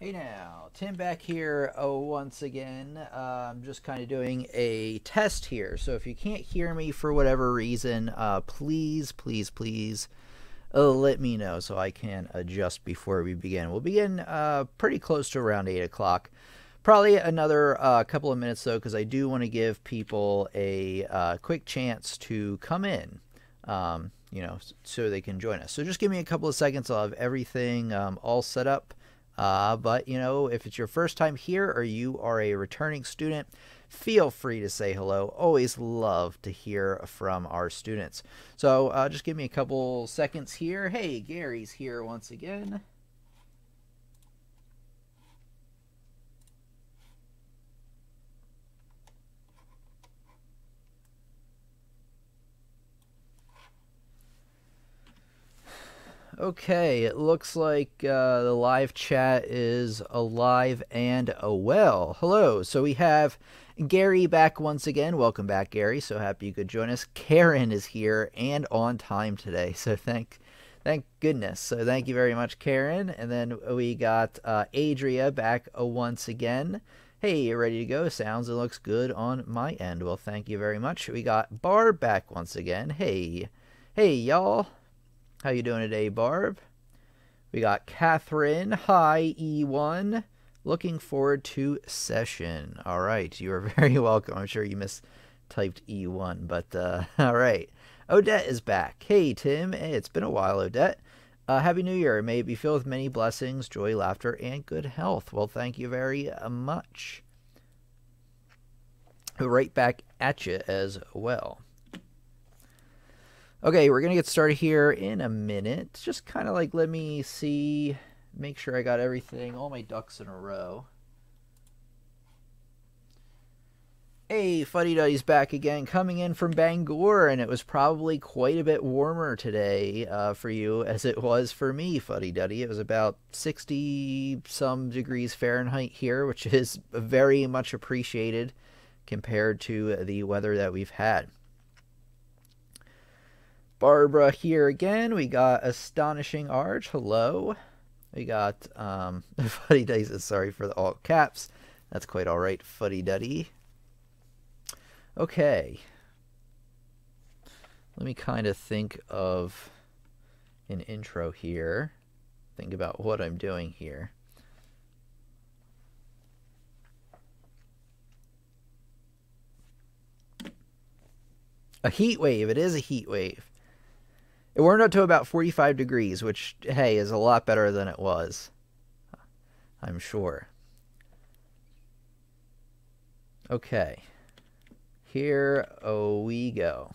Hey now, Tim back here once again. I'm just kind of doing a test here, so if you can't hear me for whatever reason, please let me know so I can adjust before we begin. We'll begin pretty close to around 8 o'clock. Probably another couple of minutes though, because I do want to give people a quick chance to come in, so they can join us. So just give me a couple of seconds. I'll have everything all set up. But, if it's your first time here or you are a returning student, feel free to say hello. Always love to hear from our students. So just give me a couple seconds here. Hey, Gary's here once again. Okay, it looks like the live chat is alive and well. Hello, so we have Gary back once again. Welcome back, Gary. So happy you could join us. Karen is here and on time today, so thank goodness. So thank you very much, Karen. And then we got Adria back once again. Hey, you ready to go? Sounds and looks good on my end. Well, thank you very much. We got Barb back once again. Hey, y'all. How you doing today, Barb? We got Catherine. Hi, E1. Looking forward to session. All right, you are very welcome. I'm sure you mistyped E1, but all right. Odette is back. Hey, Tim. Hey, it's been a while, Odette. Happy New Year. May it be filled with many blessings, joy, laughter, and good health. Well, thank you very much. Right back at you as well. Okay, we're going to get started here in a minute. Just kind of let me see, make sure I got everything, all my ducks in a row. Hey, Fuddy Duddy's back again, coming in from Bangor, and it was probably quite a bit warmer today for you as it was for me, Fuddy Duddy. It was about 60-some degrees Fahrenheit here, which is very much appreciated compared to the weather that we've had. Barbara here again. We got Astonishing Arch. Hello. We got Fuddy Duddy says sorry for the all caps. That's quite all right, Fuddy Duddy. Okay. Let me kind of think of an intro here. Think about what I'm doing here. A heat wave. It is a heat wave. It warmed up to about 45 degrees, which, hey, is a lot better than it was, I'm sure. Okay, here we go.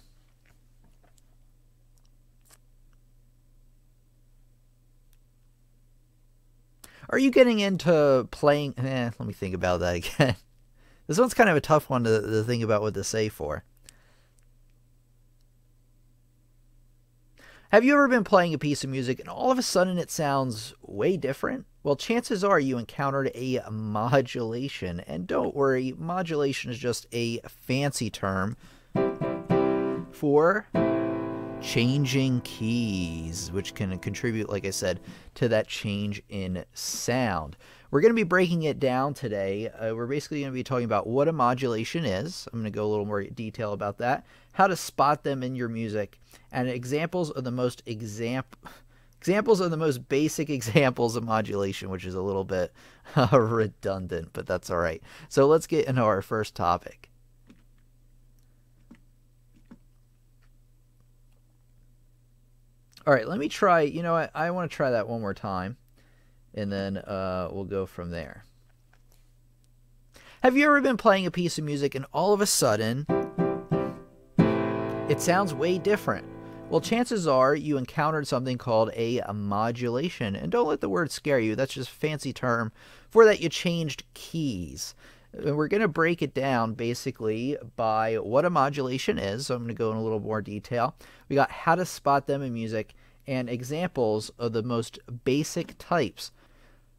Are you getting into playing? Let me think about that again. This one's kind of a tough one to think about what to say for. Have you ever been playing a piece of music and all of a sudden it sounds way different? Well, chances are you encountered a modulation. And don't worry, modulation is just a fancy term for changing keys, which can contribute, like I said, to that change in sound. We're going to be breaking it down today. We're basically going to be talking about what a modulation is. I'm going to go a little more detail about that, how to spot them in your music, and examples of the most basic examples of modulation, which is a little bit redundant, but that's all right. So let's get into our first topic. All right, let me try, I want to try that one more time, and then we'll go from there. Have you ever been playing a piece of music and all of a sudden it sounds way different? Well, chances are you encountered something called a modulation, and don't let the word scare you. That's just a fancy term for that you changed keys. And we're going to break it down basically by what a modulation is. So I'm going to go in a little more detail. We got how to spot them in music and examples of the most basic types.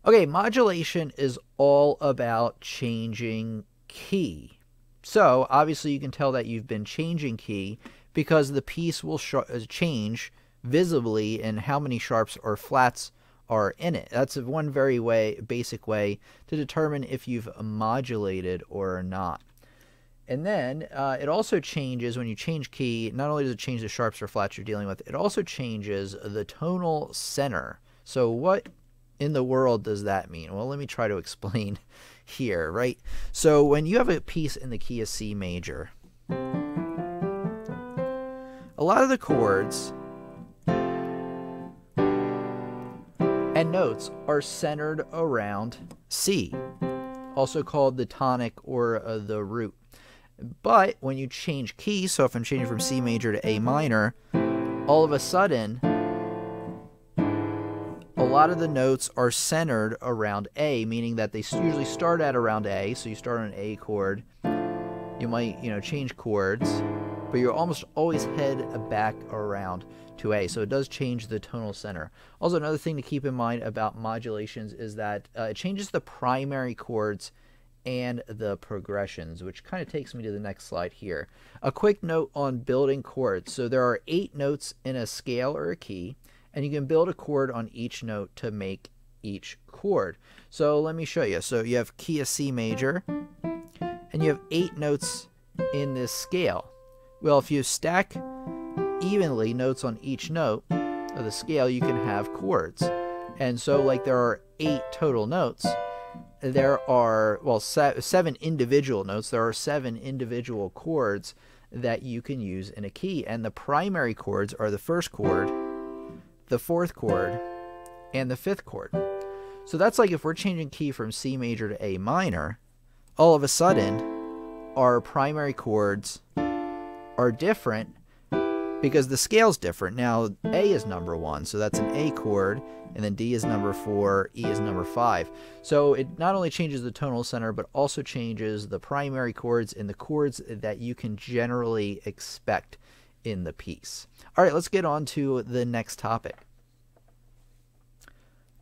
Okay, modulation is all about changing key. So obviously you can tell that you've been changing key because the piece will change visibly in how many sharps or flats are in it. That's one very basic way to determine if you've modulated or not. And then it also changes when you change key. Not only does it change the sharps or flats you're dealing with, it also changes the tonal center. So what in the world does that mean? Well, let me try to explain here, right? So when you have a piece in the key of C major, a lot of the chords and notes are centered around C, also called the tonic or the root. But when you change key, so if I'm changing from C major to A minor, all of a sudden, a lot of the notes are centered around A, meaning that they usually start at around A. So you start on an A chord. You might, change chords, but you almost always head back around to A. So it does change the tonal center. Also, another thing to keep in mind about modulations is that it changes the primary chords and the progressions, which kind of takes me to the next slide here. A quick note on building chords. So there are 8 notes in a scale or a key, and you can build a chord on each note to make each chord. So let me show you. So you have key of C major, and you have 8 notes in this scale. Well, if you stack evenly notes on each note of the scale, you can have chords. And so like there are 8 total notes. There are, 7 individual notes. There are 7 individual chords that you can use in a key. And the primary chords are the first chord, the fourth chord, and the fifth chord. So that's like if we're changing key from C major to A minor, all of a sudden our primary chords are different because the scale's different. Now A is number 1, so that's an A chord, and then D is number 4, E is number 5. So it not only changes the tonal center, but also changes the primary chords and the chords that you can generally expect in the piece. All right, let's get on to the next topic.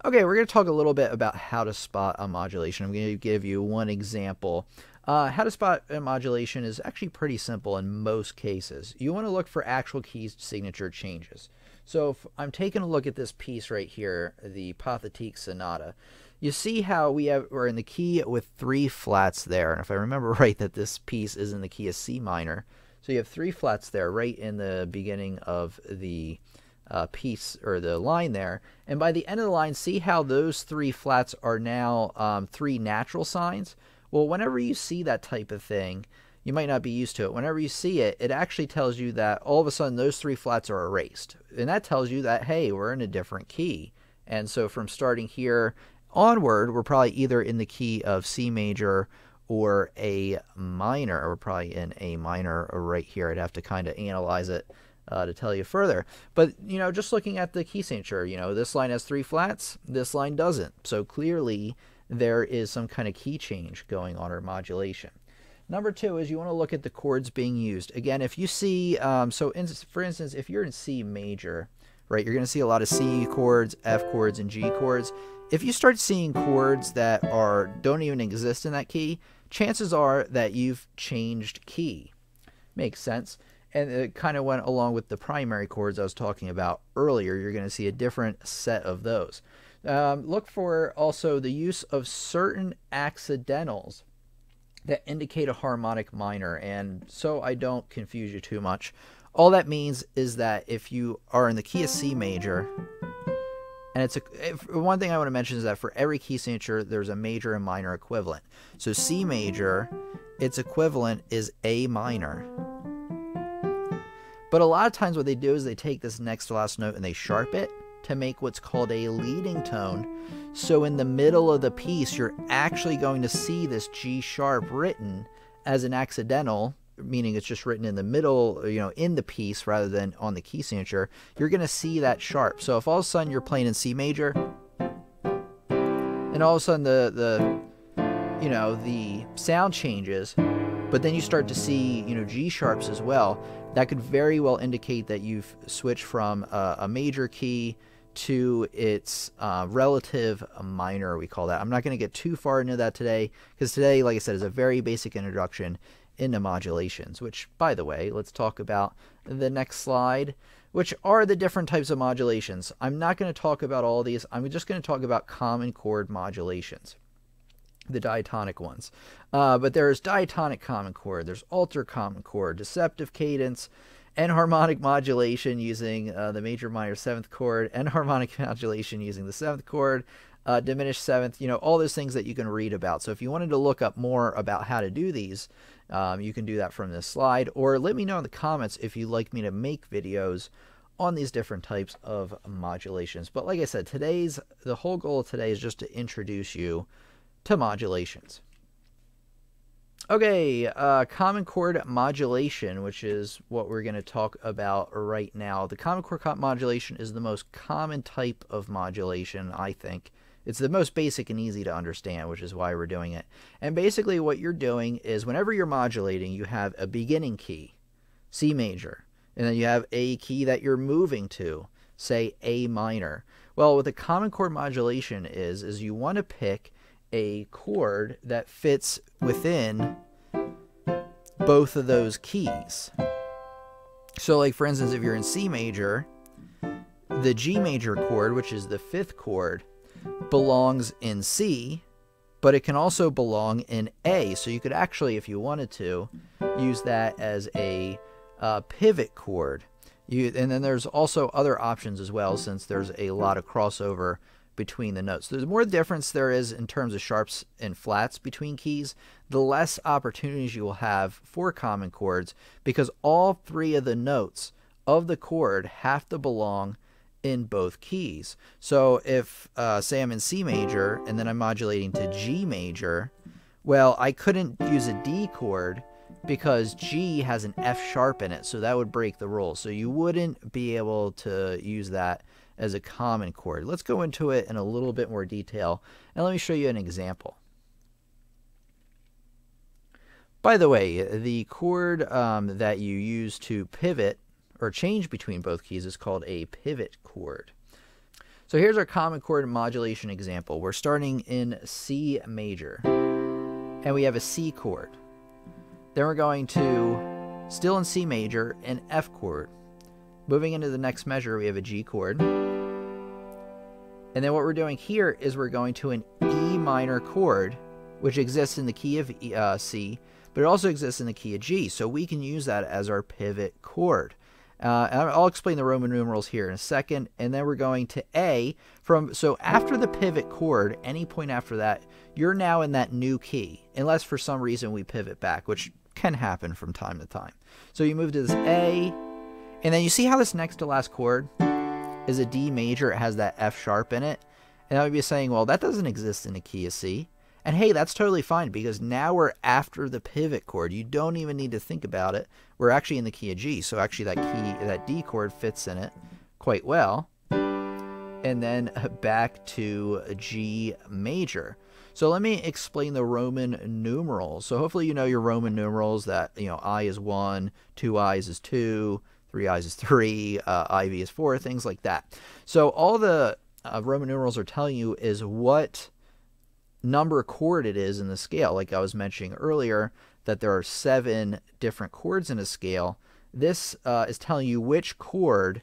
Okay, we're going to talk a little bit about how to spot a modulation. I'm going to give you one example. How to spot a modulation is actually pretty simple in most cases. You want to look for actual key signature changes. So if I'm taking a look at this piece right here, the PATHETIQUE Sonata, you see how we're in the key with 3 flats there. And if I remember right, that this piece is in the key of C minor. So you have 3 flats there right in the beginning of the piece or the line there. And by the end of the line, see how those 3 flats are now 3 natural signs? Well, whenever you see that type of thing, you might not be used to it. Whenever you see it, it actually tells you that all of a sudden those 3 flats are erased. And that tells you that, hey, we're in a different key. And so from starting here onward, we're probably either in the key of C major or A minor. Or we're probably in A minor right here. I'd have to kind of analyze it to tell you further. But, just looking at the key signature, this line has 3 flats, this line doesn't. So clearly there is some kind of key change going on or modulation. Number 2 is you want to look at the chords being used. Again, if you see, for instance, if you're in C major, right, you're going to see a lot of C chords, F chords, and G chords. If you start seeing chords that don't even exist in that key, chances are that you've changed key. Makes sense. And it kind of went along with the primary chords I was talking about earlier. You're going to see a different set of those. Look for also the use of certain accidentals that indicate a harmonic minor. And so I don't confuse you too much, all that means is that if you are in the key of C major, and one thing I want to mention is that for every key signature, there's a major and minor equivalent. So C major, its equivalent is A minor. But a lot of times what they do is they take this next to last note and they sharp it to make what's called a leading tone. So in the middle of the piece, you're actually going to see this G sharp written as an accidental, meaning it's just written in the middle, in the piece rather than on the key signature. You're going to see that sharp. So if all of a sudden you're playing in C major, and all of a sudden the sound changes, but then you start to see, G sharps as well, that could very well indicate that you've switched from a major key to its relative minor, we call that. I'm not going to get too far into that today, because today, like I said, is a very basic introduction into modulations, which, by the way, let's talk about the next slide, which are the different types of modulations. I'm not going to talk about all these. I'm just going to talk about common chord modulations, the diatonic ones. But there's diatonic common chord, there's alter common chord, deceptive cadence, enharmonic modulation using the major minor seventh chord, enharmonic modulation using the seventh chord, diminished seventh, all those things that you can read about. So if you wanted to look up more about how to do these, you can do that from this slide, or let me know in the comments if you'd like me to make videos on these different types of modulations. But like I said, the whole goal of today is just to introduce you to modulations. Okay, common chord modulation, which is what we're going to talk about right now. The common chord modulation is the most common type of modulation, I think. It's the most basic and easy to understand, which is why we're doing it. And basically what you're doing is whenever you're modulating, you have a beginning key, C major, and then you have a key that you're moving to, say A minor. Well, what the common chord modulation is you want to pick a chord that fits within both of those keys. So like for instance, if you're in C major, the G major chord, which is the fifth chord, belongs in C, but it can also belong in A. So you could actually, if you wanted to, use that as a pivot chord. And then there's also other options as well, since there's a lot of crossover between the notes. The more difference there is in terms of sharps and flats between keys, the less opportunities you will have for common chords, because all three of the notes of the chord have to belong in both keys. So if, say I'm in C major, and then I'm modulating to G major, well, I couldn't use a D chord because G has an F sharp in it, so that would break the rule. So you wouldn't be able to use that as a common chord. Let's go into it in a little bit more detail, and let me show you an example. By the way, the chord that you use to pivot or change between both keys is called a pivot chord. So here's our common chord modulation example. We're starting in C major, and we have a C chord. Then we're going to, still in C major, an F chord. Moving into the next measure, we have a G chord. And then what we're doing here is we're going to an E minor chord, which exists in the key of C, but it also exists in the key of G. So we can use that as our pivot chord. And I'll explain the Roman numerals here in a second. And then we're going to A. So after the pivot chord, any point after that, you're now in that new key, unless for some reason we pivot back, which can happen from time to time. So you move to this A, and then you see how this next to last chord is a D major. It has that F sharp in it. And I would be saying, well, that doesn't exist in the key of C. And hey, that's totally fine, because now we're after the pivot chord. You don't even need to think about it. We're actually in the key of G. So actually that D chord fits in it quite well. And then back to G major. So let me explain the Roman numerals. So hopefully you know your Roman numerals, that, I is 1, 2 I's is 2, 3 I's is 3, IV is 4, things like that. So all the Roman numerals are telling you is what number chord it is in the scale. Like I was mentioning earlier, that there are 7 different chords in a scale. This is telling you which chord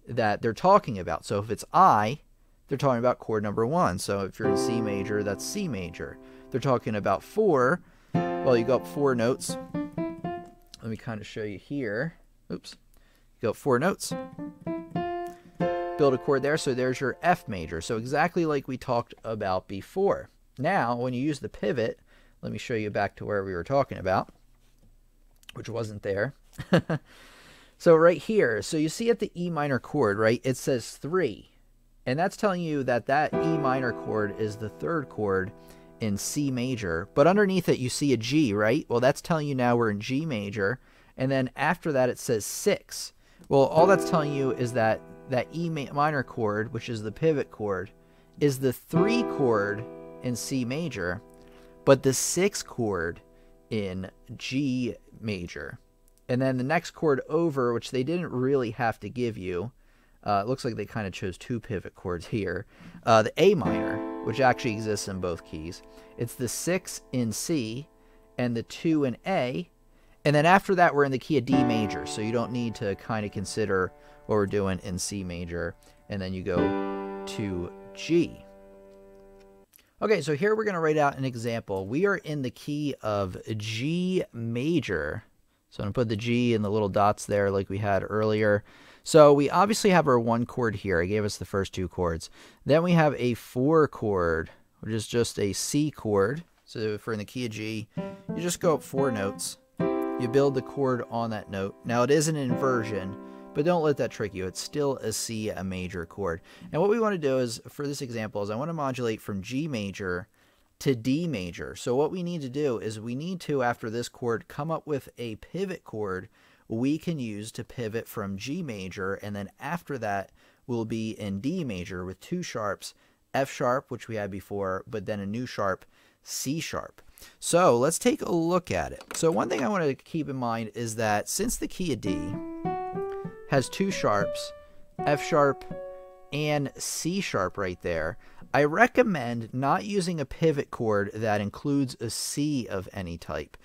that they're talking about. So if it's I, they're talking about chord number 1. So if you're in C major, that's C major. They're talking about 4. Well, you go up 4 notes. Let me kind of show you here. Oops. You go up 4 notes. Build a chord there. So there's your F major. So exactly like we talked about before. Now, when you use the pivot, let me show you back to where we were talking about, which wasn't there. So right here, so you see at the E minor chord, right, it says 3. And that's telling you that that E minor chord is the 3rd chord in C major. But underneath it, you see a G, right? Well, that's telling you now we're in G major. And then after that, it says 6. Well, all that's telling you is that that E minor chord, which is the pivot chord, is the 3 chord in C major, but the 6 chord in G major. And then the next chord over, which they didn't really have to give you, it looks like they kind of chose 2 pivot chords here. The A minor, which actually exists in both keys. It's the 6 in C and the 2 in A. And then after that, we're in the key of D major. So you don't need to kind of consider what we're doing in C major. And then you go to G. Okay, so here we're going to write out an example. We are in the key of G major. So I'm going to put the G and the little dots there like we had earlier. So we obviously have our 1 chord here. It gave us the first 2 chords. Then we have a 4 chord, which is just a C chord. So if we're in the key of G, you just go up 4 notes. You build the chord on that note. Now it is an inversion, but don't let that trick you. It's still a C, a major chord. And what we want to do is, for this example, is I want to modulate from G major to D major. So what we need to do is we need to, after this chord, come up with a pivot chord we can use to pivot from G major, and then after that we'll be in D major with 2 sharps, F sharp, which we had before, but then a new sharp, C sharp. So let's take a look at it. So one thing I want to keep in mind is that since the key of D has 2 sharps, F sharp and C sharp right there, I recommend not using a pivot chord that includes a C of any type,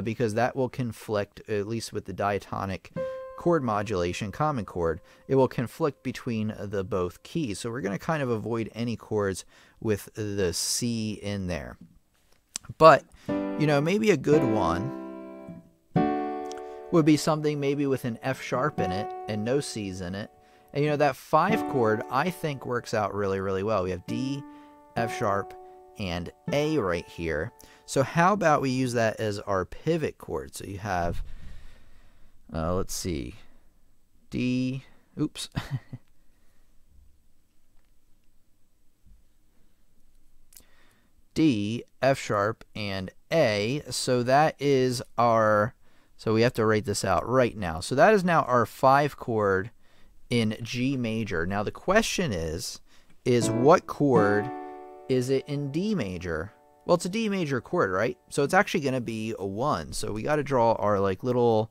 because that will conflict, at least with the diatonic chord modulation, common chord, it will conflict between the both keys. So we're going to kind of avoid any chords with the C in there. But, you know, maybe a good one would be something maybe with an F sharp in it and no C's in it. And, you know, that 5 chord I think works out really, really well. We have D, F sharp, and A right here. So how about we use that as our pivot chord? So you have, let's see, D, oops. D, F sharp, and A. So that is our, so we have to write this out right now. So that is now our 5 chord in G major. Now the question is what chord is it in D major? Well, it's a D major chord, right? So it's actually going to be a 1. So we got to draw our like little,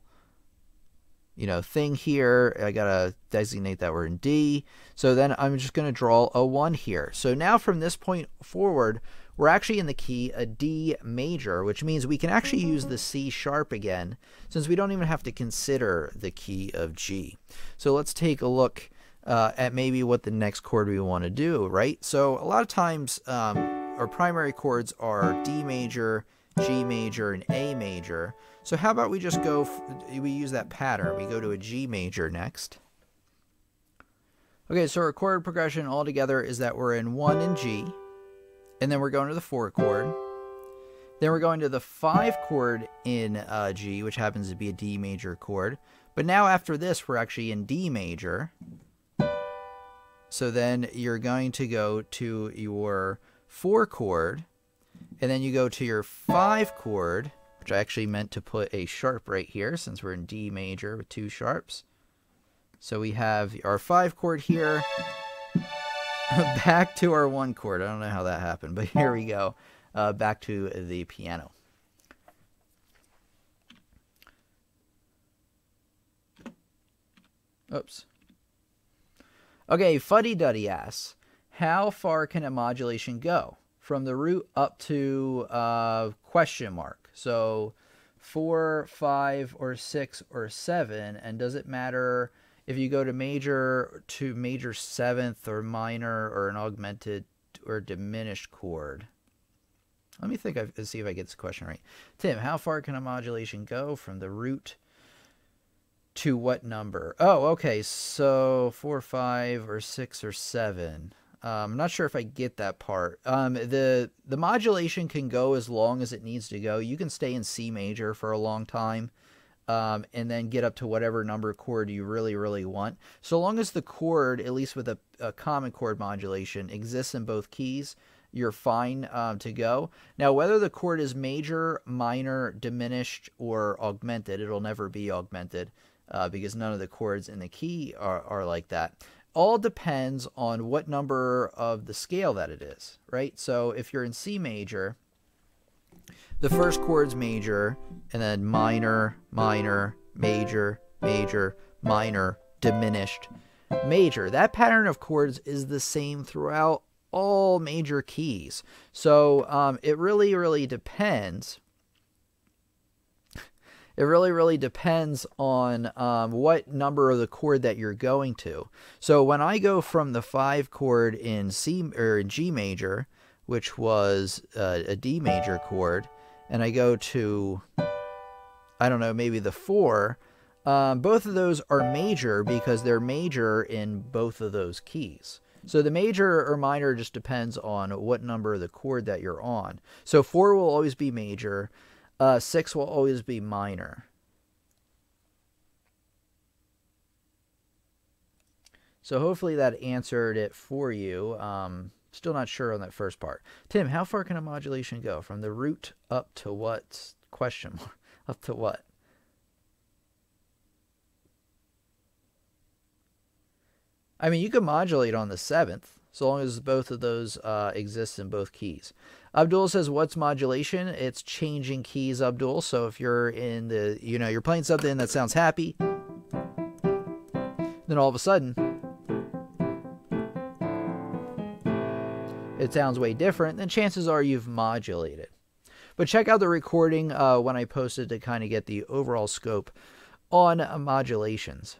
you know, thing here. I got to designate that we're in D. So then I'm just going to draw a 1 here. So now from this point forward, we're actually in the key a D major, which means we can actually use the C sharp again, since we don't even have to consider the key of G. So let's take a look at maybe what the next chord we want to do, right? So a lot of times our primary chords are D major, G major, and A major. So how about we just go, we use that pattern. We go to a G major next. Okay, so our chord progression altogether is that we're in 1 in G, and then we're going to the 4 chord. Then we're going to the 5 chord in G, which happens to be a D major chord. But now after this, we're actually in D major. So then you're going to go to your 4 chord, and then you go to your 5 chord, which I actually meant to put a sharp right here since we're in D major with 2 sharps. So we have our 5 chord here, back to our 1 chord. I don't know how that happened, but here we go. Back to the piano. Oops. Okay, Fuddy Duddy asks, how far can a modulation go? From the root up to question mark. So 4, 5, or 6, or 7, and does it matter if you go to major 7th, or minor, or an augmented or diminished chord? Let me think. Let's see if I get this question right. Tim, how far can a modulation go from the root to what number? Oh, okay. So 4, 5, or 6, or 7. I'm not sure if I get that part. The modulation can go as long as it needs to go. You can stay in C major for a long time, and then get up to whatever number chord you really, really want. So long as the chord, at least with a common chord modulation, exists in both keys, you're fine to go. Now, whether the chord is major, minor, diminished, or augmented, it'll never be augmented because none of the chords in the key are like that. All depends on what number of the scale that it is, right? So if you're in C major, the first chord's major, and then minor, minor, major, major, minor, diminished, major. That pattern of chords is the same throughout all major keys. So it really, really depends. It really depends on what number of the chord that you're going to. So when I go from the 5 chord in C or in G major, which was a D major chord, and I go to, I don't know, maybe the 4, both of those are major because they're major in both of those keys. So the major or minor just depends on what number of the chord that you're on. So 4 will always be major. 6 will always be minor. So hopefully that answered it for you. Still not sure on that first part. Tim, how far can a modulation go? From the root up to what? Question mark. Up to what? I mean, you can modulate on the 7th, so long as both of those exist in both keys. Abdul says, what's modulation? It's changing keys, Abdul. So if you're in the, you're playing something that sounds happy, then all of a sudden, it sounds way different, then chances are you've modulated. But check out the recording when I posted to kind of get the overall scope on modulations.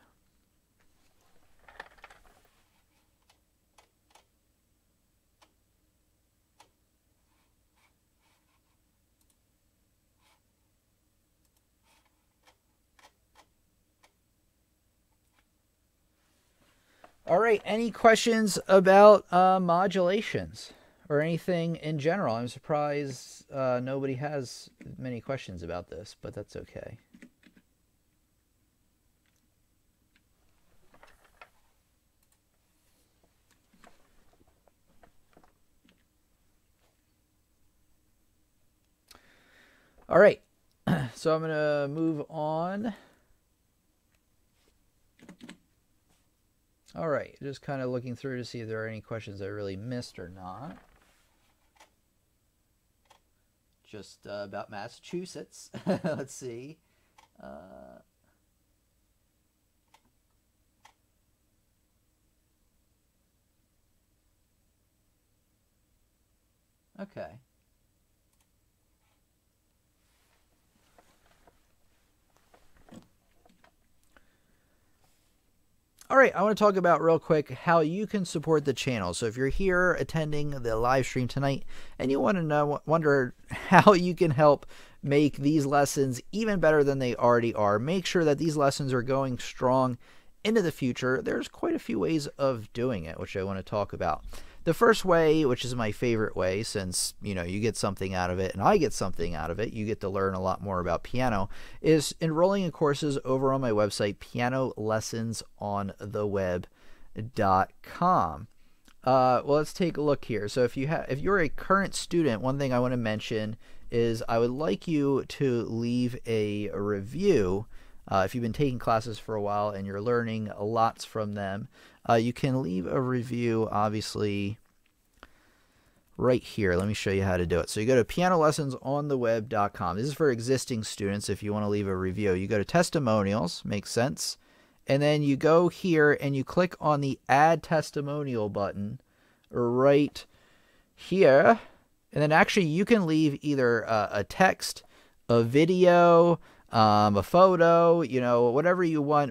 All right, any questions about modulations or anything in general? I'm surprised nobody has many questions about this, but that's okay. All right, so I'm going to move on. All right, just kind of looking through to see if there are any questions I really missed or not. Just about Massachusetts. Let's see. Okay. All right, I want to talk about real quick how you can support the channel. So if you're here attending the live stream tonight and you want to wonder how you can help make these lessons even better than they already are, make sure that these lessons are going strong into the future. There's quite a few ways of doing it, which I want to talk about. The first way, which is my favorite way, since, you get something out of it and I get something out of it, you get to learn a lot more about piano, is enrolling in courses over on my website, pianolessonsontheweb.com. Well, let's take a look here. So if you're a current student, one thing I want to mention is I would like you to leave a review. If you've been taking classes for a while and you're learning lots from them, you can leave a review, obviously, right here. Let me show you how to do it. So you go to pianolessonsontheweb.com. This is for existing students. If you want to leave a review, you go to testimonials, makes sense. And then you go here and you click on the add testimonial button right here. And then actually you can leave either a text, a video, a photo, whatever you want,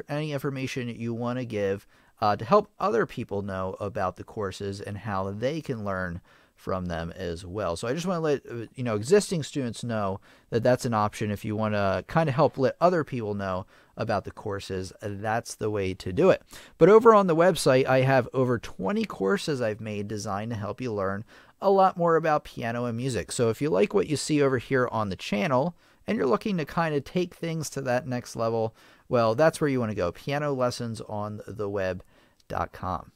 any information you want to give to help other people know about the courses and how they can learn from them as well. So I just want to let existing students know that that's an option. If you want to kind of help let other people know about the courses, that's the way to do it. But over on the website, I have over 20 courses I've made designed to help you learn a lot more about piano and music. So if you like what you see over here on the channel and you're looking to kind of take things to that next level, well, that's where you want to go, pianolessonsontheweb.com.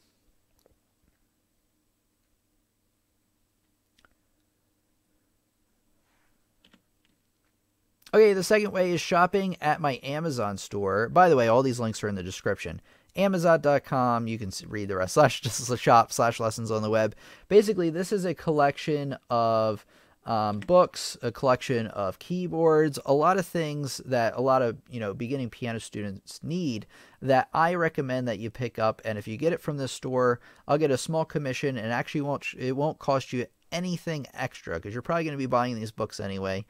Okay, the second way is shopping at my Amazon store. By the way, all these links are in the description. Amazon.com, you can read the rest, /shop/lessons on the web. Basically, this is a collection of books, a collection of keyboards, a lot of things that a lot of beginning piano students need that I recommend that you pick up. And if you get it from this store, I'll get a small commission, and actually it won't cost you anything extra because you're probably going to be buying these books anyway.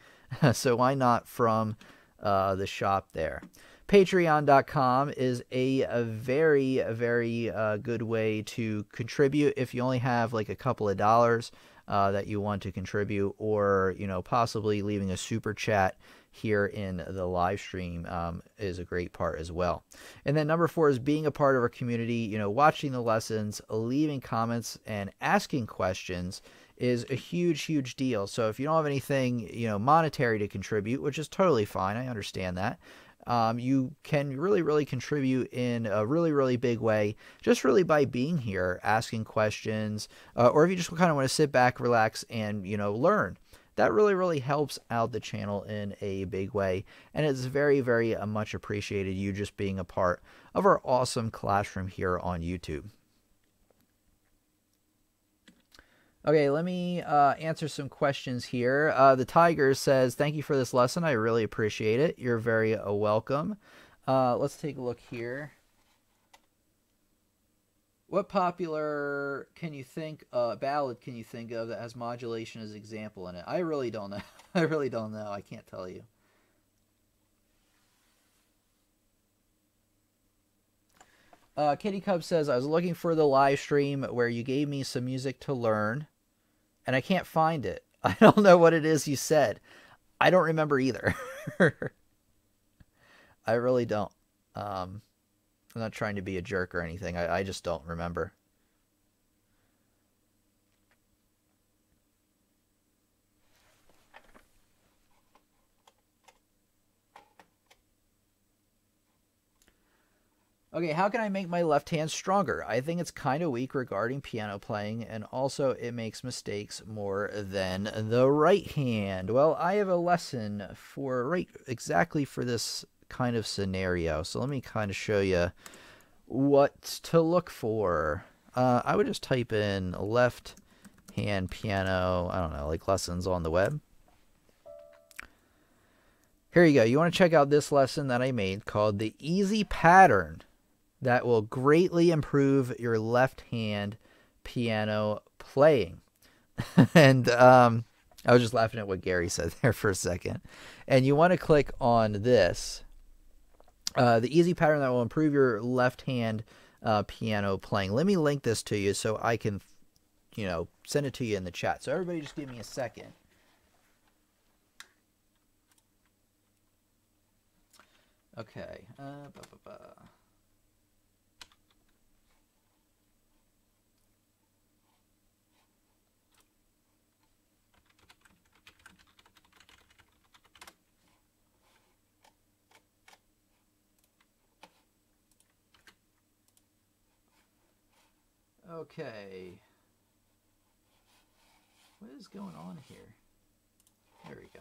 So why not from the shop there. Patreon.com is a very, very good way to contribute if you only have like a couple of dollars that you want to contribute, or, you know, possibly leaving a super chat here in the live stream is a great part as well. And then number 4 is being a part of our community, you know, watching the lessons, leaving comments, and asking questions is a huge deal. So if you don't have anything, you know, monetary to contribute, which is totally fine, I understand that. You can really contribute in a really big way, just really by being here, asking questions, or if you just kind of want to sit back, relax, and, you know, learn. That really helps out the channel in a big way, and it's very much appreciated, you just being a part of our awesome classroom here on YouTube. Okay, let me answer some questions here. The Tiger says, thank you for this lesson. I really appreciate it. You're very welcome. Let's take a look here. What popular ballad can you think of that has modulation as example in it? I really don't know. I really don't know. I can't tell you. Kitty Cub says, I was looking for the live stream where you gave me some music to learn, and I can't find it. I don't know what it is you said. I don't remember either. I really don't. I'm not trying to be a jerk or anything. I just don't remember. Okay, how can I make my left hand stronger? I think it's kind of weak regarding piano playing, and also it makes mistakes more than the right hand. Well, I have a lesson for exactly for this kind of scenario. So let me kind of show you what to look for. I would just type in left hand piano, I don't know, like lessons on the web. Here you go. You want to check out this lesson that I made called The Easy Pattern that will greatly improve your left hand piano playing. And I was just laughing at what Gary said there for a second. And you want to click on this. The easy pattern that will improve your left hand piano playing. Let me link this to you so I can, you know, send it to you in the chat. So everybody just give me a second. Okay. Okay. What is going on here? There we go.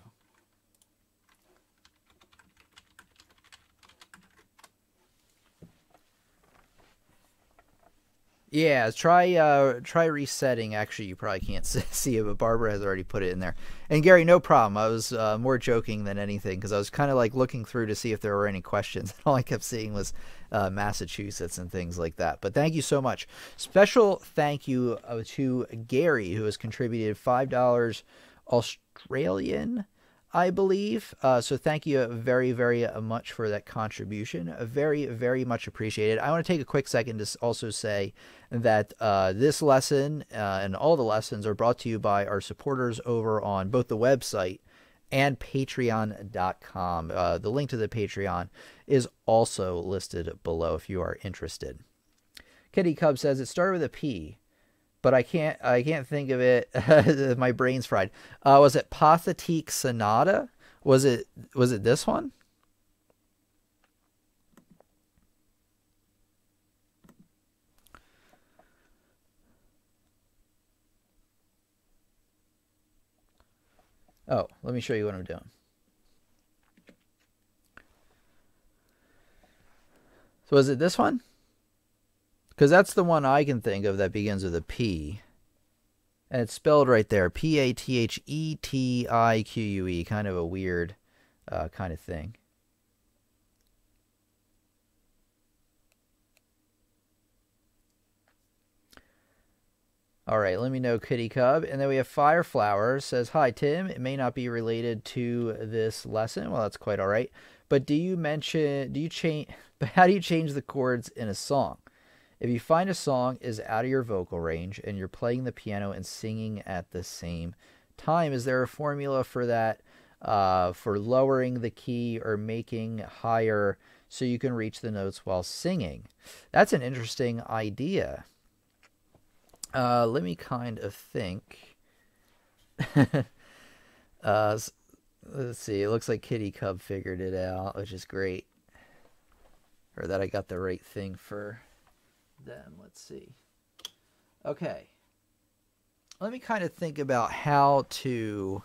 Yeah, try resetting. Actually, you probably can't see it, but Barbara has already put it in there. And Gary, no problem. I was more joking than anything because I was kind of like looking through to see if there were any questions. All I kept seeing was Massachusetts and things like that. But thank you so much. Special thank you to Gary, who has contributed $5 Australian, I believe. So thank you very much for that contribution. Very much appreciated. I want to take a quick second to also say that this lesson and all the lessons are brought to you by our supporters over on both the website and patreon.com. The link to the Patreon is also listed below if you are interested. Kitty Cub says it started with a P, but I can't think of it. My brain's fried. Was it PATHETIQUE Sonata? Was it this one? Oh, let me show you what I'm doing. So is it this one? Because that's the one I can think of that begins with a P. And it's spelled right there. PATHETIQUE. Kind of a weird kind of thing. All right, let me know, Kitty Cub. And then we have Fireflower says, "Hi, Tim. It may not be related to this lesson." Well, that's quite all right. But how do you change the chords in a song? If you find a song is out of your vocal range and you're playing the piano and singing at the same time, is there a formula for that, for lowering the key or making higher so you can reach the notes while singing? That's an interesting idea. Let me kind of think. Let's see. It looks like Kitty Cub figured it out, which is great. Or that I got the right thing for them. Let's see. Okay. Let me kind of think about how to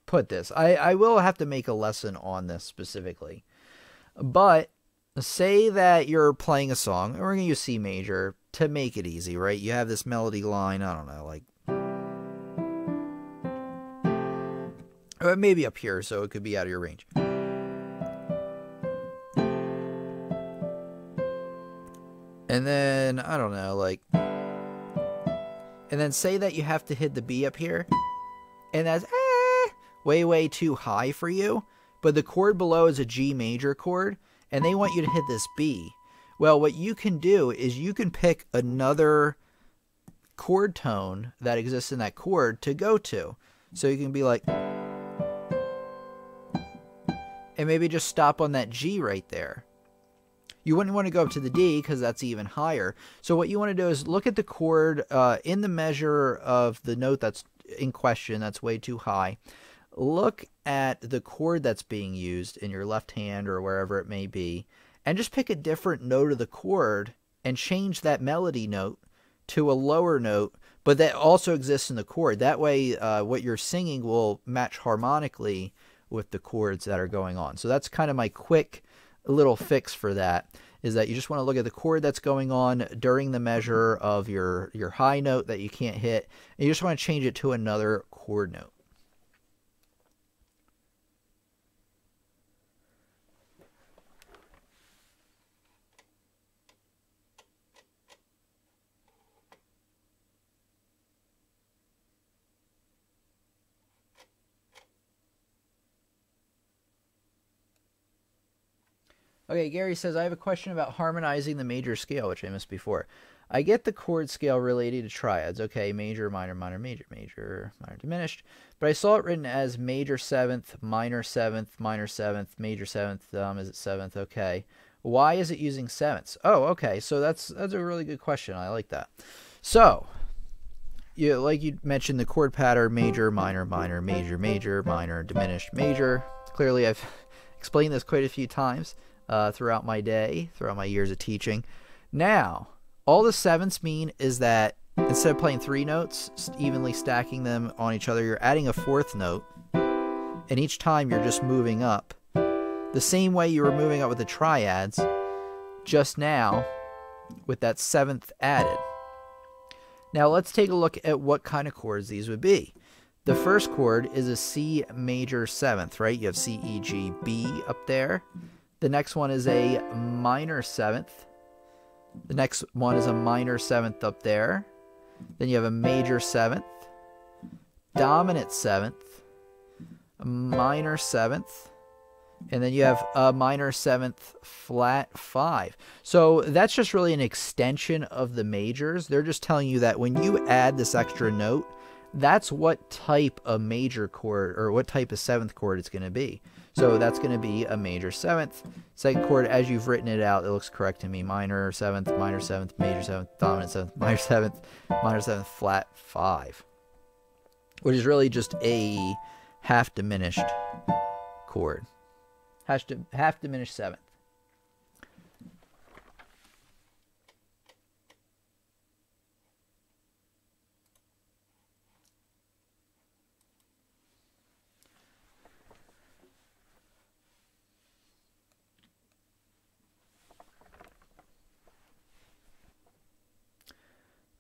put this. I will have to make a lesson on this specifically. But say that you're playing a song, and we're going to use C major to make it easy, right? You have this melody line, I don't know, like maybe up here, so it could be out of your range. And then, I don't know, like, and then say that you have to hit the B up here, and that's way too high for you, but the chord below is a G major chord, and they want you to hit this B. Well, what you can do is you can pick another chord tone that exists in that chord to go to. So you can be like, and maybe just stop on that G right there. You wouldn't want to go up to the D because that's even higher. So what you want to do is look at the chord in the measure of the note that's in question, that's way too high. Look at the chord that's being used in your left hand or wherever it may be, and just pick a different note of the chord and change that melody note to a lower note, but that also exists in the chord. That way, what you're singing will match harmonically with the chords that are going on. So that's kind of my quick little fix for that, is that you just want to look at the chord that's going on during the measure of your high note that you can't hit, and you just want to change it to another chord note. Okay, Gary says, "I have a question about harmonizing the major scale, which I missed before. I get the chord scale related to triads. Okay, major, minor, minor, major, major, minor, diminished. But I saw it written as major seventh, minor seventh, major seventh. Is it seventh? Okay. Why is it using sevenths? Oh, okay. So that's a really good question. I like that. So, like you mentioned, the chord pattern, major, minor, minor, major, major, minor, diminished, major. Clearly, I've explained this quite a few times throughout my day, throughout my years of teaching. Now, all the sevenths mean is that instead of playing three notes, evenly stacking them on each other, you're adding a fourth note, and each time you're just moving up. The same way you were moving up with the triads, just now with that seventh added. Now let's take a look at what kind of chords these would be. The first chord is a C major seventh, right? You have C, E, G, B up there. The next one is a minor seventh. The next one is a minor seventh up there. Then you have a major seventh, dominant seventh, a minor seventh, and then you have a minor seventh flat 5. So that's just really an extension of the majors. They're just telling you that when you add this extra note, that's what type of major chord or what type of seventh chord it's going to be. So that's going to be a major seventh. Second chord, as you've written it out, it looks correct to me. Minor seventh, major seventh, dominant seventh, minor seventh, flat 5. Which is really just a half diminished chord. Half diminished seventh.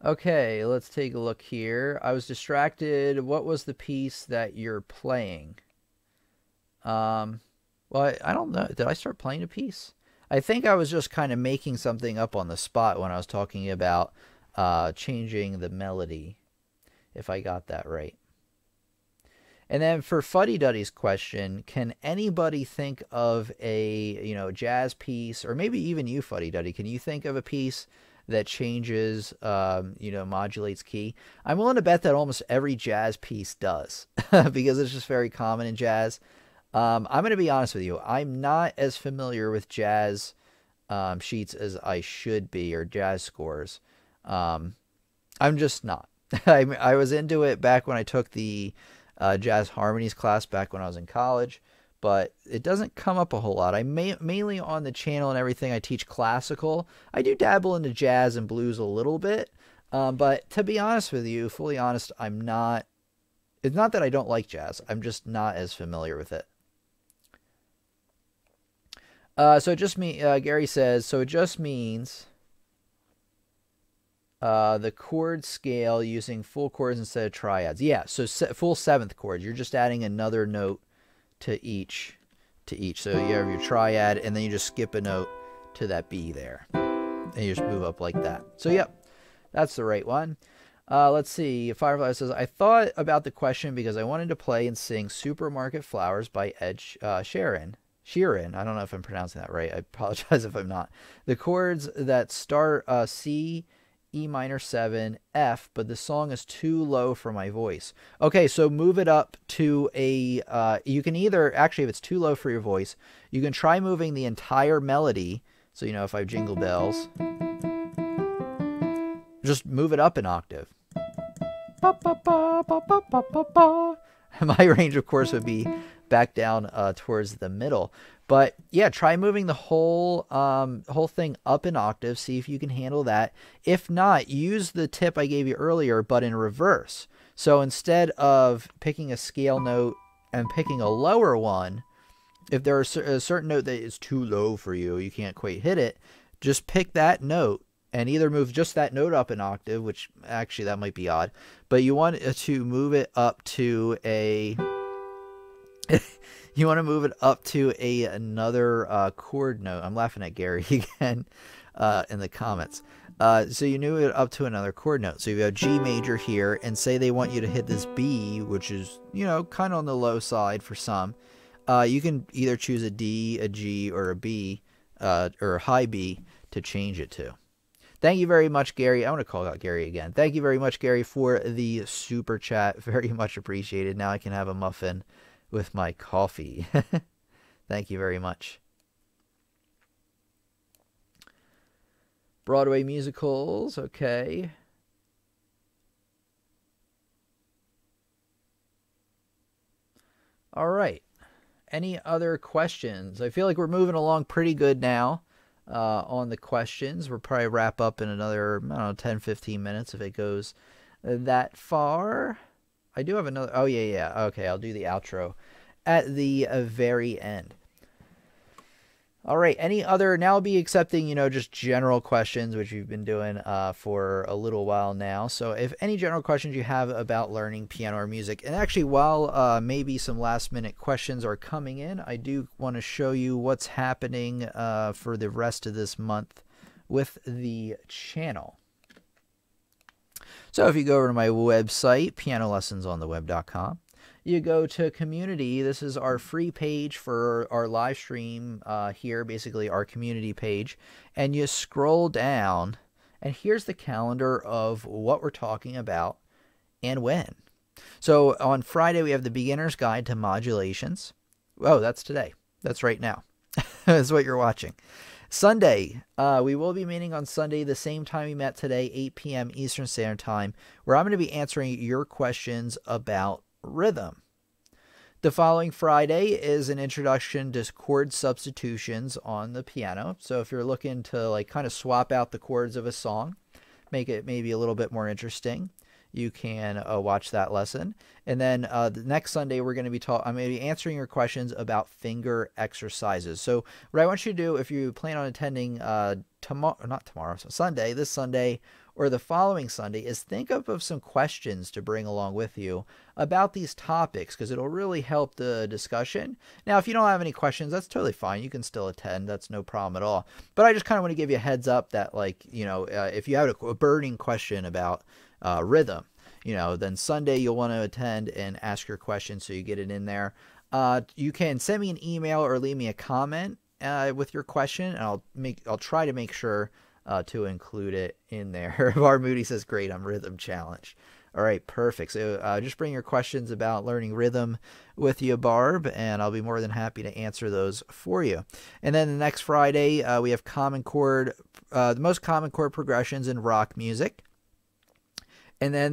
Okay, let's take a look here. I was distracted. What was the piece that you're playing? Well, I don't know. Did I start playing a piece? I think I was just kind of making something up on the spot when I was talking about changing the melody, if I got that right. And then for Fuddy Duddy's question, can anybody think of a, jazz piece, or maybe even you, Fuddy Duddy, can you think of a piece that changes, modulates key? I'm willing to bet that almost every jazz piece does, because it's just very common in jazz. I'm going to be honest with you. I'm not as familiar with jazz sheets as I should be, or jazz scores. I'm just not. I was into it back when I took the jazz harmonies class back when I was in college, but it doesn't come up a whole lot. I mainly on the channel and everything, I teach classical. I do dabble into jazz and blues a little bit, but to be honest with you, fully honest, I'm not. It's not that I don't like jazz. I'm just not as familiar with it. So it just Gary says, so it just means the chord scale using full chords instead of triads. Yeah, so full seventh chords. You're just adding another note to each. So you have your triad, and then you just skip a note to that B there. And you just move up like that. So, yep, that's the right one. Let's see. Firefly says, I thought about the question because I wanted to play and sing Supermarket Flowers by Ed Sheeran. I don't know if I'm pronouncing that right. I apologize if I'm not. The chords that start C, E minor 7, F, but the song is too low for my voice. Okay, so move it up to a, you can either, actually if it's too low for your voice, you can try moving the entire melody. So, if I have Jingle Bells, just move it up an octave. My range, of course, would be back down towards the middle. But yeah, try moving the whole thing up an octave. See if you can handle that. If not, use the tip I gave you earlier, but in reverse. So instead of picking a scale note and picking a lower one, if there's a certain note that is too low for you, you can't quite hit it, just pick that note and either move just that note up an octave, which actually that might be odd, but you want to move it up to a... You want to move it up to another chord note. I'm laughing at Gary again in the comments. So you move it up to another chord note. So you have G major here, and say they want you to hit this B, which is, kind of on the low side for some. You can either choose a D, a G, or a B, or a high B to change it to. Thank you very much, Gary. I want to call out Gary again. Thank you very much, Gary, for the super chat. Very much appreciated. Now I can have a muffin with my coffee. Thank you very much. Broadway musicals, okay. All right. Any other questions? I feel like we're moving along pretty good now on the questions. We'll probably wrap up in another, 10, 15 minutes if it goes that far. I do have another. Oh, yeah. Okay, I'll do the outro at the very end. All right. Any other? Now I'll be accepting, just general questions, which we've been doing for a little while now. So if any general questions you have about learning piano or music, and actually while maybe some last minute questions are coming in, I do want to show you what's happening for the rest of this month with the channel. So if you go over to my website, pianolessonsontheweb.com, you go to community. This is our free page for our live stream here, basically our community page. And you scroll down, and here's the calendar of what we're talking about and when. So on Friday, we have the Beginner's Guide to Modulations. Oh, that's today. That's right now. That's what you're watching. Sunday, we will be meeting on Sunday the same time we met today, 8 p.m. Eastern Standard Time, where I'm going to be answering your questions about rhythm. The following Friday is an introduction to chord substitutions on the piano. So if you're looking to kind of swap out the chords of a song, make it maybe a little bit more interesting, you can watch that lesson. And then the next Sunday, I'm going to be answering your questions about finger exercises. So what I want you to do, if you plan on attending Sunday, this Sunday, or the following Sunday is think up of some questions to bring along with you about these topics, because it'll really help the discussion. Now, if you don't have any questions, that's totally fine. You can still attend. That's no problem at all. But I just kind of want to give you a heads up that, like, if you have a burning question about rhythm, then Sunday you'll want to attend and ask your question so you get it in there. You can send me an email or leave me a comment with your question, and I'll try to make sure to include it in there. Bar Moody says, great, I'm rhythm challenged. All right, perfect. So just bring your questions about learning rhythm with you, Barb, and I'll be more than happy to answer those for you. And then the next Friday, we have common chord, the most common chord progressions in rock music. And then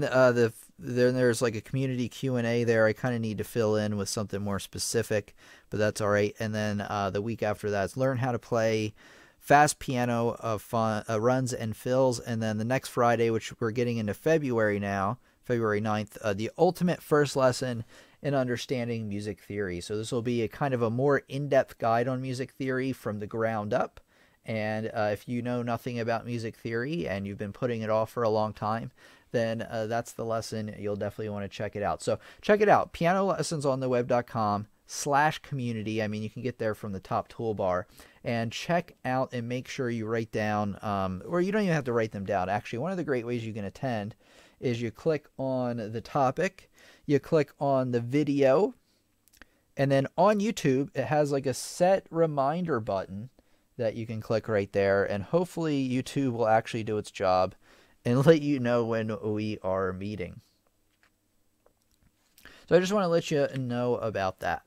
then there's like a community Q&A there. I kind of need to fill in with something more specific, but that's all right. And then the week after that is learn how to play fast piano runs and fills. And then the next Friday, which we're getting into February now, February 9th, the ultimate first lesson in understanding music theory. So this will be a kind of a more in-depth guide on music theory from the ground up. And if you know nothing about music theory and you've been putting it off for a long time, then that's the lesson. You'll definitely want to check it out. So check it out, pianolessonsontheweb.com/community. I mean, you can get there from the top toolbar, and check out and make sure you write down, or you don't even have to write them down. Actually, one of the great ways you can attend is you click on the topic, you click on the video, and then on YouTube, it has like a set reminder button that you can click right there, and hopefully YouTube will actually do its job and let you know when we are meeting. So I just want to let you know about that.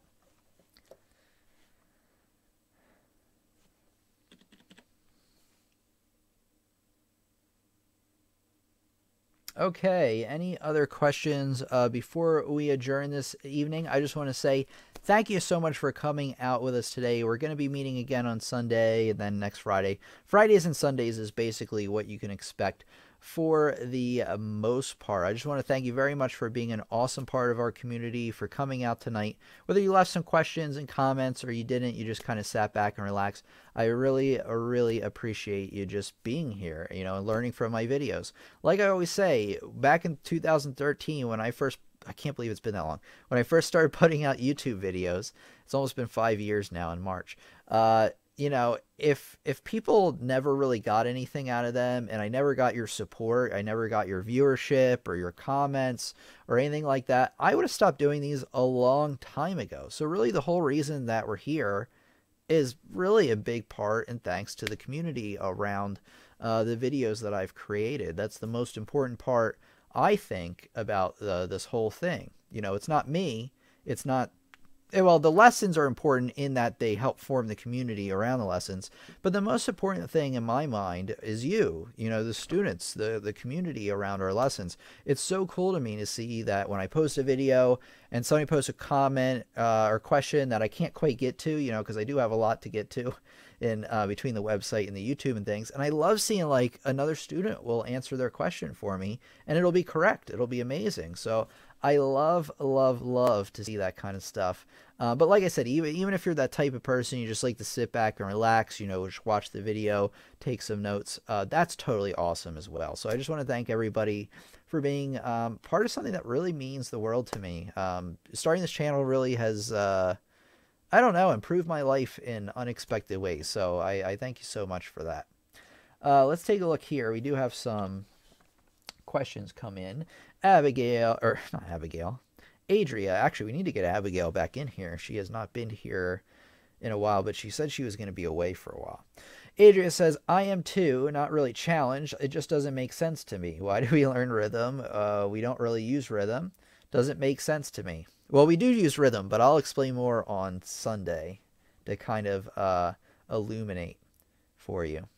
Okay, any other questions before we adjourn this evening? I just want to say thank you so much for coming out with us today. We're going to be meeting again on Sunday and then next Friday. Fridays and Sundays is basically what you can expect for the most part. I just want to thank you very much for being an awesome part of our community, for coming out tonight. Whether you left some questions and comments or you didn't, you just kind of sat back and relaxed. I really, really appreciate you just being here, and learning from my videos. Like I always say, back in 2013 when I can't believe it's been that long. When I first started putting out YouTube videos, it's almost been 5 years now in March. If people never really got anything out of them, and I never got your support, I never got your viewership or your comments or anything like that, I would have stopped doing these a long time ago. So really the whole reason that we're here is really a big part and thanks to the community around the videos that I've created. That's the most important part, I think, about this whole thing. It's not me. It's not. Well, the lessons are important in that they help form the community around the lessons. But the most important thing in my mind is you, the students, the community around our lessons. It's so cool to me to see that when I post a video and somebody posts a comment or question that I can't quite get to, because I do have a lot to get to in between the website and the YouTube and things. And I love seeing like another student will answer their question for me and it'll be correct. It'll be amazing. So I love, love, love to see that kind of stuff. But like I said, even if you're that type of person, you just like to sit back and relax, just watch the video, take some notes, that's totally awesome as well. So I just want to thank everybody for being part of something that really means the world to me. Starting this channel really has, improved my life in unexpected ways. So I thank you so much for that. Let's take a look here. We do have some questions come in. Adria. Actually, we need to get Abigail back in here. She has not been here in a while, but she said she was going to be away for a while. Adria says, I am too, not really challenged. It just doesn't make sense to me. Why do we learn rhythm? We don't really use rhythm. Doesn't make sense to me. Well, we do use rhythm, but I'll explain more on Sunday to kind of illuminate for you.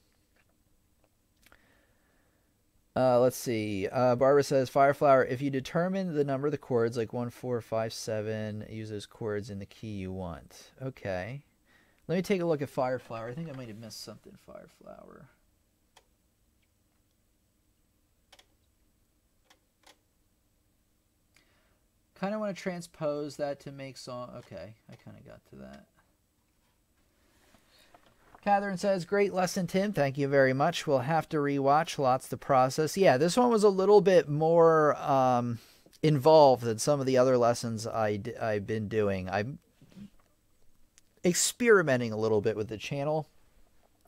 Let's see. Barbara says, Fireflower, if you determine the number of the chords, like 1, 4, 5, 7, use those chords in the key you want. Okay. Let me take a look at Fireflower. I think I might have missed something, Fireflower. Kind of want to transpose that to make song. Okay, I kind of got to that. Catherine says, great lesson, Tim. Thank you very much. We'll have to rewatch. Lots to process. Yeah, this one was a little bit more involved than some of the other lessons I've been doing. I'm experimenting a little bit with the channel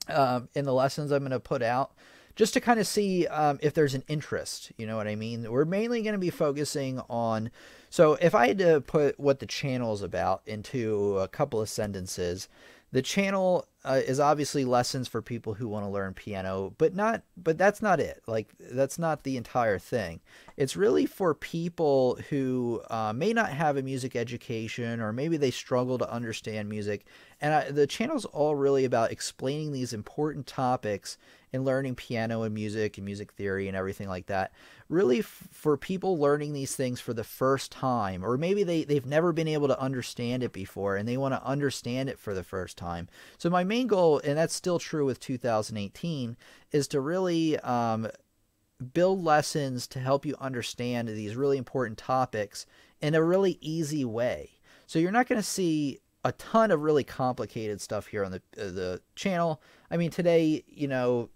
in the lessons I'm going to put out, just to kind of see if there's an interest. You know what I mean? We're mainly going to be focusing on, so if I had to put what the channel is about into a couple of sentences, the channel is obviously lessons for people who want to learn piano, but that's not it. Like, that's not the entire thing. It's really for people who may not have a music education, or maybe they struggle to understand music. And the channel's all really about explaining these important topics in learning piano and music theory and everything like that. Really for people learning these things for the first time, or maybe they've never been able to understand it before and they want to understand it for the first time. So my main goal, and that's still true with 2018, is to really build lessons to help you understand these really important topics in a really easy way. So you're not going to see a ton of really complicated stuff here on the channel. I mean, today, you know,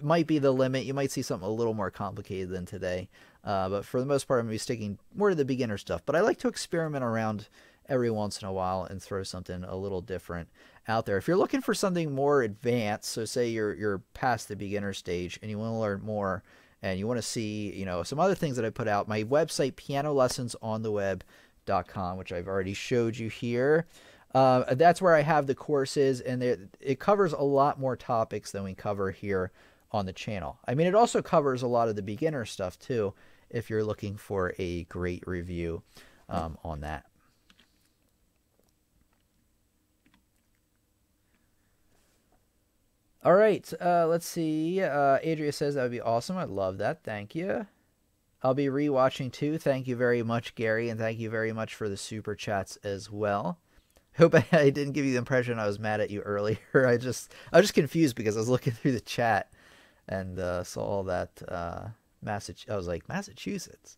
might be the limit. You might see something a little more complicated than today. But for the most part, I'm going to be sticking more to the beginner stuff. But I like to experiment around every once in a while and throw something a little different out there. If you're looking for something more advanced, so say you're past the beginner stage and you want to learn more and you want to see, you know, some other things that I put out, my website, pianolessonsontheweb.com, which I've already showed you here. That's where I have the courses, and it covers a lot more topics than we cover here on the channel. I mean, it also covers a lot of the beginner stuff too, if you're looking for a great review on that. All right, let's see. Adria says that would be awesome. I'd love that. Thank you. I'll be rewatching too. Thank you very much, Gary, and thank you very much for the super chats as well. Hope I didn't give you the impression I was mad at you earlier. I was just confused because I was looking through the chat and saw all that I was like, Massachusetts.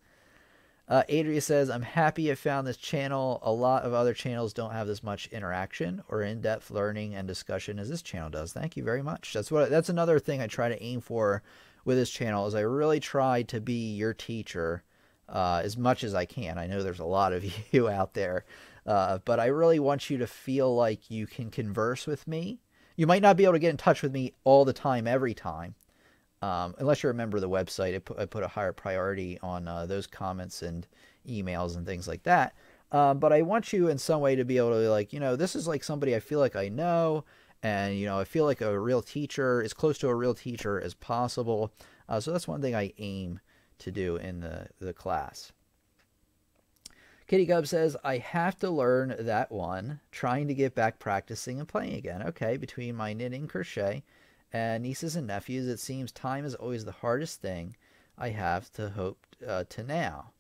Adria says, I'm happy I found this channel. A lot of other channels don't have this much interaction or in-depth learning and discussion as this channel does. Thank you very much. That's another thing I try to aim for with this channel, is I really try to be your teacher as much as I can. I know there's a lot of you out there. But I really want you to feel like you can converse with me. You might not be able to get in touch with me all the time, every time, unless you're a member of the website. I put a higher priority on those comments and emails and things like that. But I want you in some way to be able to, like, you know, this is like somebody I feel like I know, and, you know, I feel like a real teacher, as close to a real teacher as possible. So that's one thing I aim to do in the class. Kitty Gub says, I have to learn that one, trying to get back practicing and playing again. Okay, between my knitting, crochet, and nieces and nephews, it seems time is always the hardest thing I have to hope to now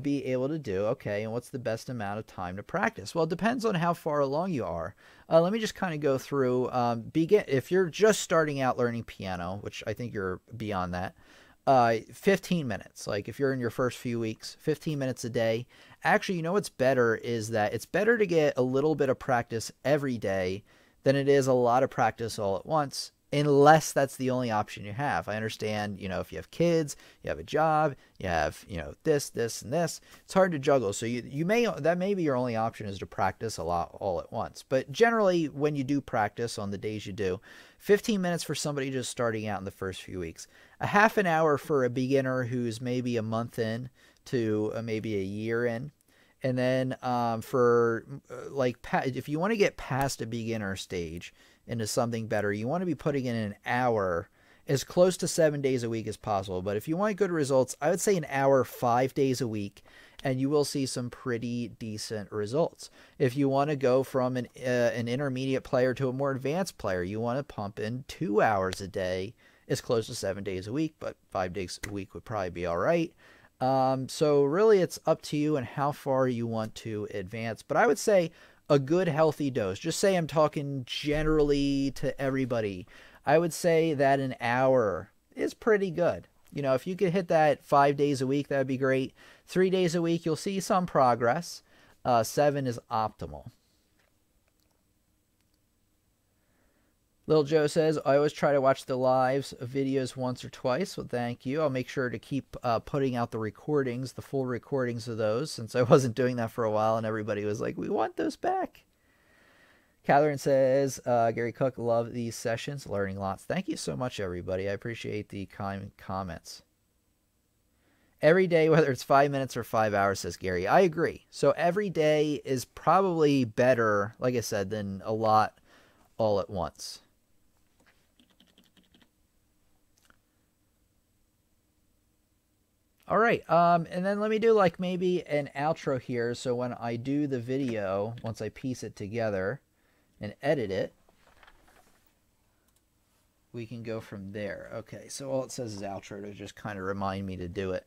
be able to do. Okay, and what's the best amount of time to practice? Well, it depends on how far along you are. Let me just kind of go through. If you're just starting out learning piano, which I think you're beyond that, 15 minutes. Like, if you're in your first few weeks, 15 minutes a day. Actually, you know what's better is that it's better to get a little bit of practice every day than it is a lot of practice all at once, unless that's the only option you have. I understand, you know, if you have kids, you have a job, you have, you know, this, and this, it's hard to juggle. So that may be your only option, is to practice a lot all at once. But generally, when you do practice on the days you do, 15 minutes for somebody just starting out in the first few weeks, a half an hour for a beginner who's maybe a month in to maybe a year in. And then if you want to get past a beginner stage into something better, you want to be putting in an hour, as close to 7 days a week as possible. But if you want good results, I would say an hour 5 days a week, and you will see some pretty decent results. If you want to go from an intermediate player to a more advanced player, you want to pump in 2 hours a day, as close to 7 days a week, but 5 days a week would probably be all right. So really it's up to you and how far you want to advance. But I would say a good healthy dose. Just say I'm talking generally to everybody. I would say that an hour is pretty good. You know, if you could hit that 5 days a week, that'd be great. 3 days a week, you'll see some progress. 7 is optimal. Little Joe says, I always try to watch the lives videos once or twice. Well, thank you. I'll make sure to keep putting out the recordings, the full recordings of those, since I wasn't doing that for a while and everybody was like, we want those back. Catherine says, Gary Cook, love these sessions, learning lots. Thank you so much, everybody. I appreciate the kind comments. Every day, whether it's 5 minutes or 5 hours, says Gary. I agree. So every day is probably better, like I said, than a lot all at once. All right, and then let me do like maybe an outro here. So when I do the video, once I piece it together and edit it, we can go from there. Okay, so all it says is outro to just kind of remind me to do it.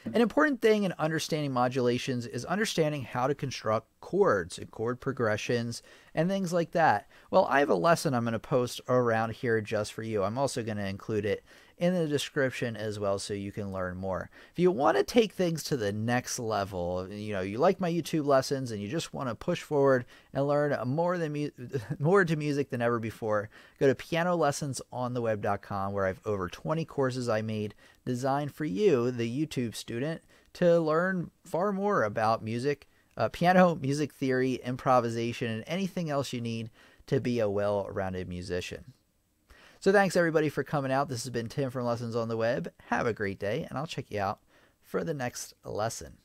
An important thing in understanding modulations is understanding how to construct chords and chord progressions and things like that. Well, I have a lesson I'm going to post around here just for you. I'm also going to include it in the description as well so you can learn more. If you want to take things to the next level, you know, you like my YouTube lessons and you just want to push forward and learn more to music than ever before, go to pianolessonsontheweb.com where I have over 20 courses I made designed for you, the YouTube student, to learn far more about music, piano, music theory, improvisation, and anything else you need to be a well-rounded musician. So thanks everybody for coming out. This has been Tim from Lessons on the Web. Have a great day, and I'll check you out for the next lesson.